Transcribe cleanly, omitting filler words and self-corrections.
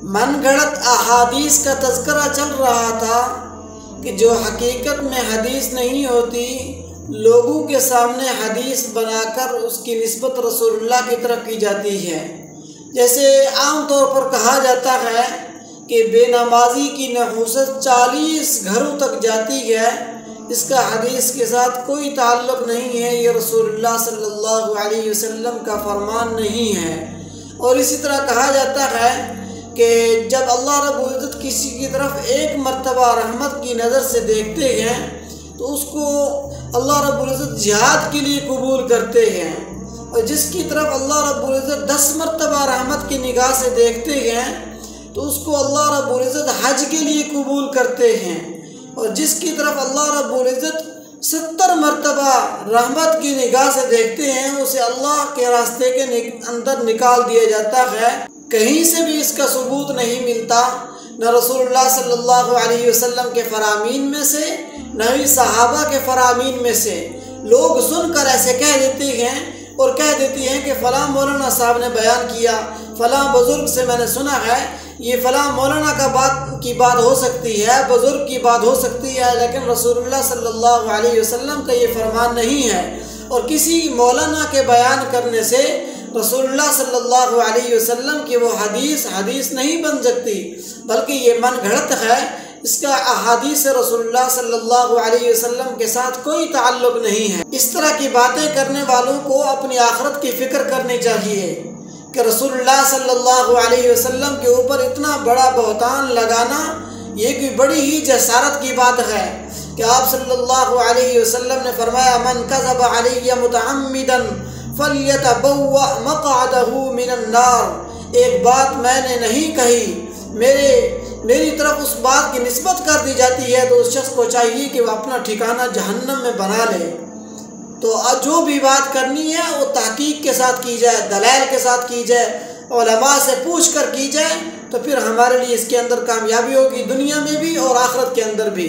मनगढ़ंत अहादीस का तज़किरा चल रहा था कि जो हकीकत में हदीस नहीं होती, लोगों के सामने हदीस बनाकर उसकी निस्बत रसूलुल्लाह की तरफ की जाती है। जैसे आम तौर पर कहा जाता है कि बेनमाजी की नहूसत 40 घरों तक जाती है, इसका हदीस के साथ कोई ताल्लुक़ नहीं है, ये रसूलुल्लाह सल्लल्लाहु अलैहि वसल्लम का फरमान नहीं है। और इसी तरह कहा जाता है कि जब अल्लाह रब्बुल इज़्ज़त किसी की तरफ एक मर्तबा रहमत की नज़र से देखते हैं तो उसको अल्लाह रब्बुल इज़्ज़त जिहाद के लिए कबूल करते हैं, और जिसकी तरफ अल्लाह रब्बुल इज़्ज़त 10 मर्तबा रहमत की निगाह से देखते हैं तो उसको अल्लाह रब्बुल इज़्ज़त हज के लिए कबूल करते हैं, और जिसकी तरफ अल्लाह रब्बुल इज़्ज़त 70 मर्तबा रहमत की निगाह से देखते हैं उसे अल्लाह के रास्ते के अंदर निकाल दिया जाता है। कहीं से भी इसका सबूत नहीं मिलता, न रसूलुल्लाह सल्लल्लाहु अलैहि वसल्लम के फरामीन में से, न ही सहाबा के फरामीन में से। लोग सुनकर ऐसे कह देते हैं और कह देती हैं कि फ़लाँ मौलाना साहब ने बयान किया, फ़लाँ बुज़ुर्ग से मैंने सुना है, ये फ़लाँ मौलाना की बात हो सकती है, बुज़ुर्ग की बात हो सकती है, लेकिन रसूलुल्लाह सल्लल्लाहु अलैहि वसल्लम का ये फरमान नहीं है। और किसी मौलाना के बयान करने से रसूलुल्लाह सल्लल्लाहु अलैहि वसल्लम की वो हदीस नहीं बन सकती, बल्कि ये मनगढ़ंत है, इसका अहादीस रसूलुल्लाह सल्लल्लाहु अलैहि वसल्लम के साथ कोई ताल्लुक़ नहीं है। इस तरह की बातें करने वालों को अपनी आखिरत की फ़िक्र करनी चाहिए कि रसूलुल्लाह सल्लल्लाहु अलैहि वसल्लम के ऊपर इतना बड़ा बहतान लगाना ये कोई बड़ी ही जसारत की बात है कि आप सल्लल्लाहु अलैहि वसल्लम ने फरमाया, मन कज़ब अलैया मुतअम्मिदन फल्यतबव्वा मक़अदहु मिनन नार। एक बात मैंने नहीं कही, मेरी तरफ उस बात की निस्बत कर दी जाती है तो उस शख्स को चाहिए कि वह अपना ठिकाना जहन्नम में बना ले। तो जो भी बात करनी है वो तहकीक के साथ की जाए, दलाइल के साथ की जाए, उलमा से पूछ कर की जाए, तो फिर हमारे लिए इसके अंदर कामयाबी होगी, दुनिया में भी और आखिरत के अंदर भी।